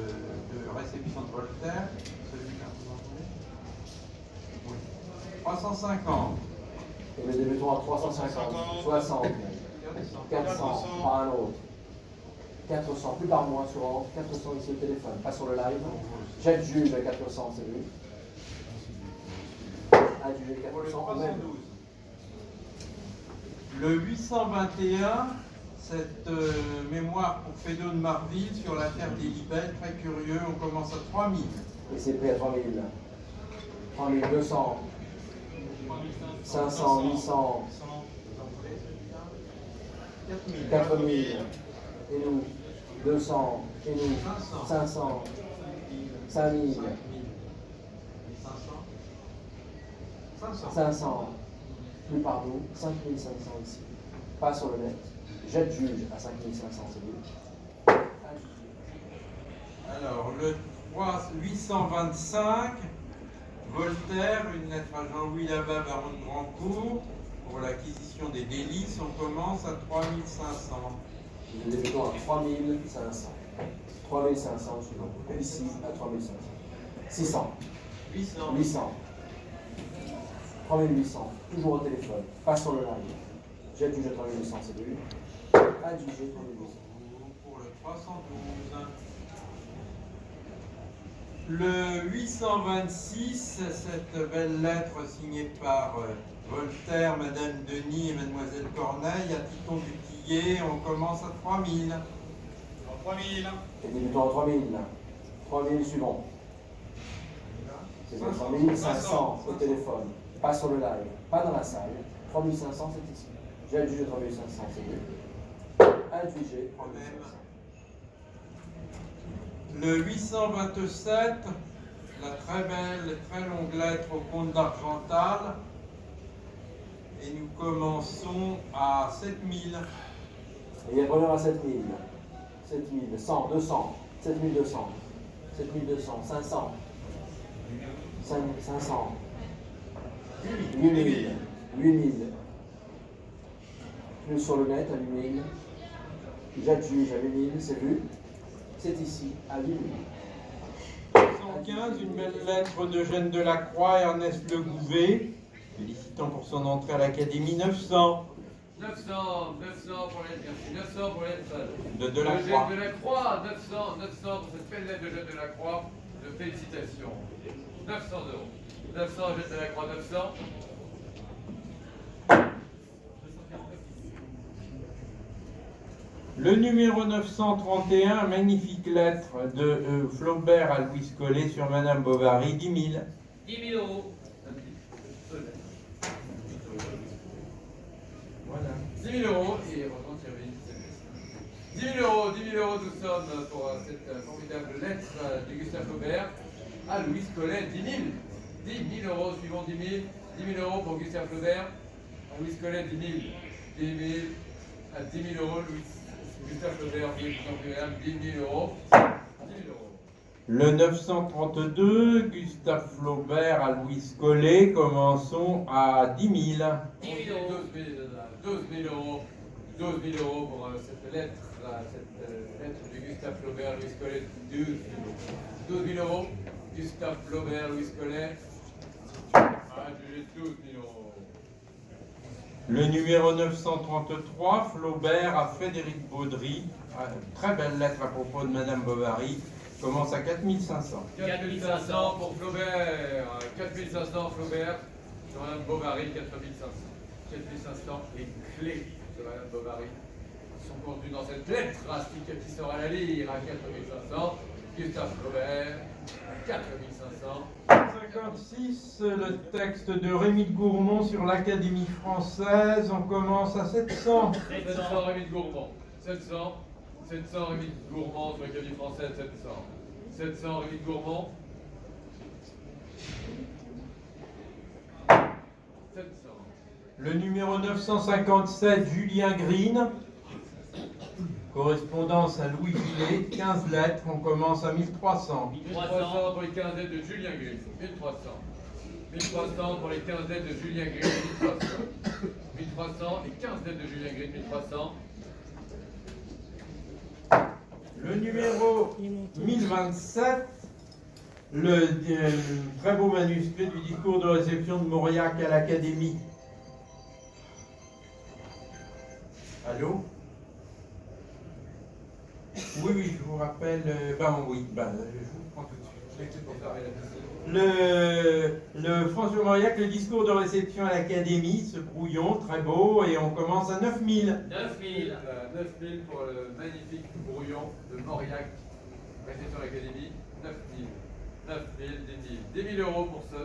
réception de Voltaire. Celui-là, vous entendez ? Oui. 350. Et nous débutons à 350. 60. 400. Par un autre. 400, plus par mois sur ordre. 400 ici au téléphone. Pas sur le live. J'adjuge à 400, c'est vu. Adjugé 400 au même. Le 821, cette mémoire pour Fédot de Marville sur l'affaire des libelles, très curieux, on commence à 3000. Et c'est pris à 3000. 3200. 500, 800. 4000. Et nous 200. Et nous 500. 5000. 500. Plus par nous, 5500 ici. Pas sur le net. J'adjuge à 5500, c'est lui. Alors, le 825, Voltaire, une lettre à Jean-Louis Labat, baron de Grandcourt, pour l'acquisition des délices, on commence à 3500. Nous débutons à 3500. 3500, suivant. Ici, à 3500. 600. 800. 3800. Toujours au téléphone. Pas sur le live. J'adjuge à 3800, c'est lui. Adjugé 3800. Pour le 312. Le 826, cette belle lettre signée par Voltaire, Madame Denis et Mademoiselle Corneille, à Titon du Tillet, on commence à 3000. 3000. Et débutons à 3000. 3000 suivant. C'est bien 3500 au téléphone. Pas sur le live. Pas dans la salle. 3500, c'est ici. J'ai adjugé 3500, c'est lui. Adjugé 3500. Le 827, la très belle, très longue lettre au comte d'Argental. Et nous commençons à 7000. Et il y a preneur à 7000. 7000, 100, 200, 7200, 7200, 500, 500. 8000. 8000. Plus sur le net à 8000. J'adjuge à 8000, c'est vu. C'est ici, à 8000. 115, une belle lettre d'Eugène Delacroix et Ernest Le Gouvet, félicitant pour son entrée à l'Académie. 900 pour l'être, merci. 900 pour l'être. de Delacroix. Eugène Delacroix, 900 pour cette belle lettre de Eugène Delacroix. De félicitations. 900 euros. 900, Eugène Delacroix, 900. Le numéro 931, magnifique lettre de Flaubert à Louis Collet sur Madame Bovary, 10 000. 10 000 euros. Voilà. 10 000 euros, et heureusement qu'il y avait 10 000 euros, nous sommes pour cette formidable lettre de Gustave Flaubert à Louis Collet, 10 000. 10 000 euros, suivant 10 000. 10 000 euros pour Gustave Flaubert à Louis Collet, 10 000. 10 000 à 10 000 euros, Gustave Flaubert, 10 000 euros. 10 000 euros. Le 932, Gustave Flaubert à Louis Collet, commençons à 10 000. 10 000 euros. 12 000 euros. 12 000 euros pour cette lettre de Gustave Flaubert, Louis Collet. 12 000 euros. Gustave Flaubert, Louis Collet. Adjugé 12 000 euros. Le numéro 933, Flaubert à Frédéric Baudry, très belle lettre à propos de Madame Bovary, commence à 4 500. 4 500 pour Flaubert. 4 500 Flaubert sur Madame Bovary, 4 500. 4 500, les clés de Madame Bovary sont contenues dans cette lettre drastique qui sera à la lire à 4 500. Gustave Flaubert, 4 500. 56, le texte de Rémy de Gourmont sur l'Académie française, on commence à 700. 700 Rémy de Gourmont. 700 Rémy de Gourmont sur l'Académie française, 700. 700 Rémy de Gourmont. 700. Le numéro 957, Julien Green, correspondance à Louis Gillet, 15 lettres, on commence à 1300. 1300 pour les 15 lettres de Julien Green. 1300. 1300 pour les 15 lettres de Julien Green. 1300. 1300, les 15 lettres de Julien Green. 1300. Le numéro 1027, le très beau manuscrit du discours de réception de Mauriac à l'Académie. Allô? Oui, je vous rappelle, je vous prends tout de suite. Le François Mauriac, le discours de réception à l'Académie, ce brouillon, très beau, et on commence à 9 000. 9 000 pour le magnifique brouillon de Mauriac, réception à l'Académie. 9 000. 9 000, 10 000. 10 000 euros pour ce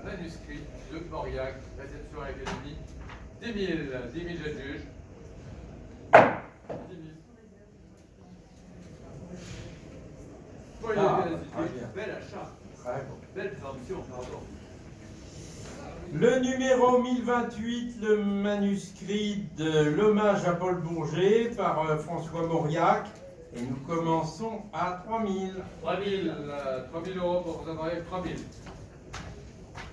manuscrit de Mauriac, réception à l'Académie. 10 000. 10 000, j'adjuge. 10 000. Bel achat. Très bon. Belle présomption, pardon. Le numéro 1028, le manuscrit de l'hommage à Paul Bourget par François Mauriac. Et nous commençons à 3 000. 3 000 euros pour vous avoir 3 000.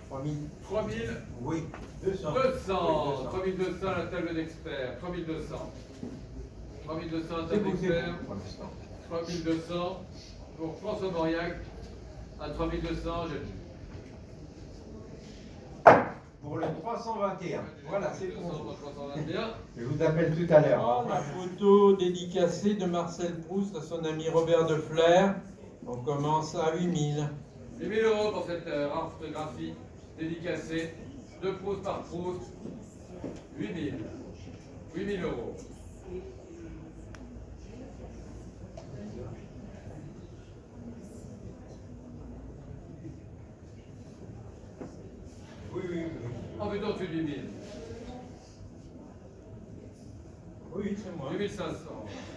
3 000. 3 000. Oui. 200. 200. 3 200 à la table d'experts. 3 200. 3 200 à la table d'experts. 3 200 pour François Mauriac. À 3 200, j'ai dit. Pour le 321. Voilà, c'est 200 bon. pour 321. Je vous appelle tout à l'heure. La photo dédicacée de Marcel Proust à son ami Robert de Flers. On commence à 8 000. 8 000 euros pour cette rare photographie dédicacée de Proust par Proust. 8 000. 8 000 euros. Oui. En plutôt au-dessus de 8 000. Oui, c'est moi. 8 500.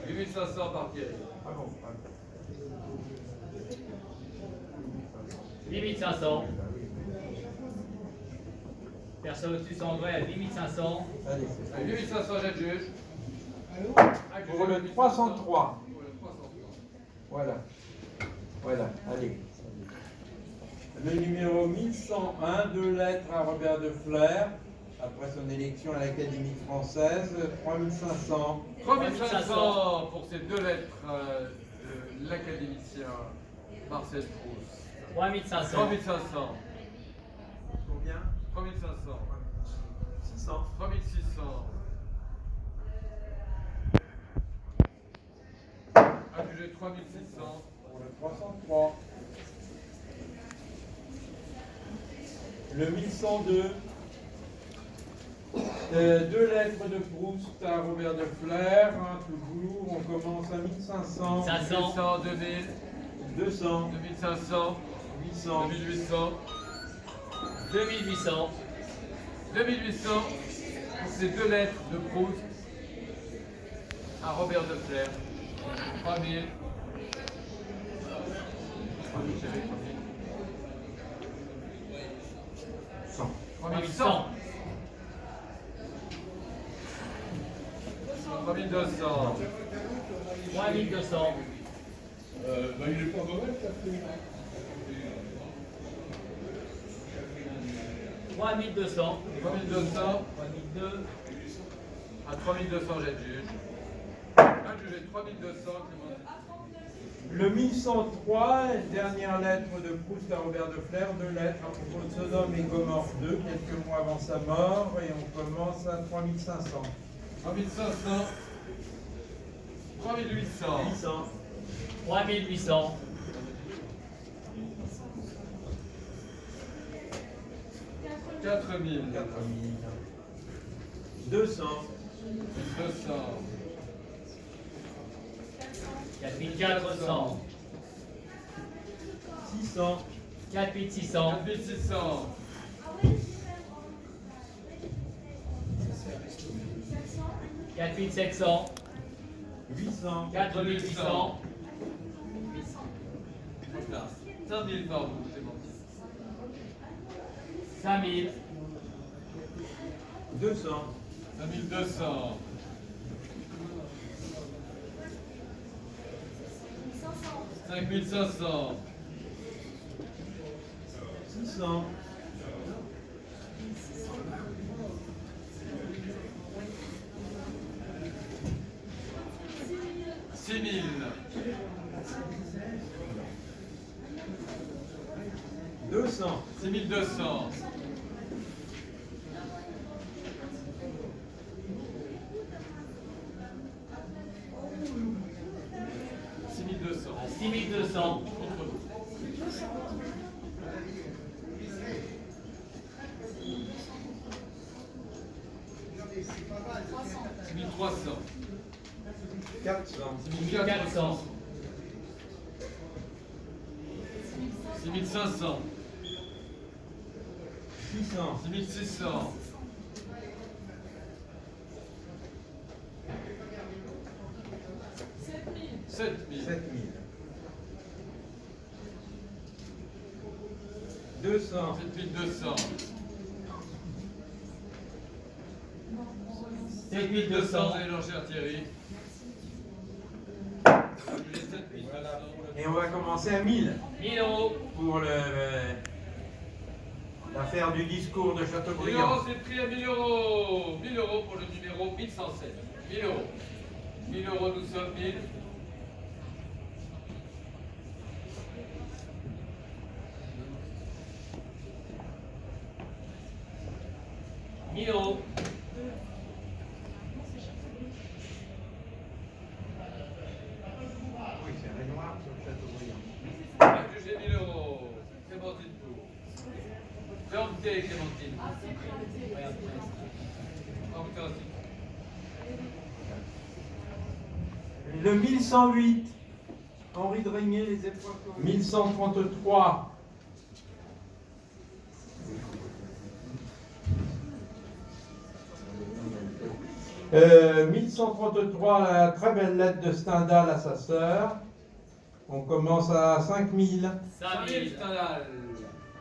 8 500 par Thierry. Ah bon. 8500. Personne au-dessus Sandré à 8500. Allez, 8 500, j'adjuge. pour le 303. Pour le 303. Voilà. Allez. Le numéro 1101, 2 lettres à Robert de Flers, après son élection à l'Académie française, 3500. 3500 pour ces 2 lettres de l'académicien Marcel Proust. 3500. 3500. Combien? 3500. 600. 3600. Adjugé 3600. Pour le 303. Le 1102. 2 lettres de Proust à Robert de Flers, hein, toujours, on commence à 1500. 500. 2000. 200. 2500. 800. 2800. 2800. 2800 pour ces 2 lettres de Proust à Robert de Flers. 3000. 3100. 3200. 3200. Il est pas mauvais, ça fait. 3200. 3200. 3002. À 3200, j'adjuge. Adjugé 3200, Clément. Le 1103, dernière lettre de Proust à Robert de Flers, 2 lettres à propos de Sodome et Gomorrhe 2, quelques mois avant sa mort, et on commence à 3500. 3500. 3800. 800. 3800. 4000. 4000. 200. 200. 4400. 600. 4600. 4600. 4700. 800. 4800. 5000, pardon, c'est menti. 5000. 200. 5200. 5500. 600. 6000. 200. 6200. 6200. 6300. 400. 6400. 6500. 600. 6600. 7000. 7000. 200. 7200. 7200. Allez, l'enchère Thierry. 7200. Et on va commencer à 1000 1000 euros. pour l'affaire du discours de 1000 Chateaubriand. euros, c'est pris à 1000 euros. 1000 euros pour le numéro 1107. 1000 euros. 1000 euros, nous sommes 1000. 1000 euros. Oui, c'est un noir sur Chateaubriand. Adjugé 1000 euros. Clémentine Tour. Préempté, Clémentine. Préempté. Le 1108, Henri de Régnier, les épreuves. 1133. Euh, 1133, la très belle lettre de Stendhal à sa sœur. On commence à 5000. 5000 Stendhal.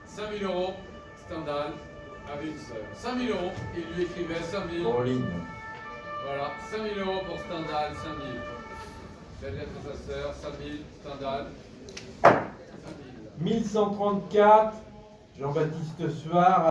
5000 euros. Stendhal avait une sœur. 5000 euros. Il lui écrivait 5000. Pauline. Voilà. 5000 euros pour Stendhal. 5000. Belle lettre à sa sœur. 5000 Stendhal. 5000. 1134, Jean-Baptiste Suard.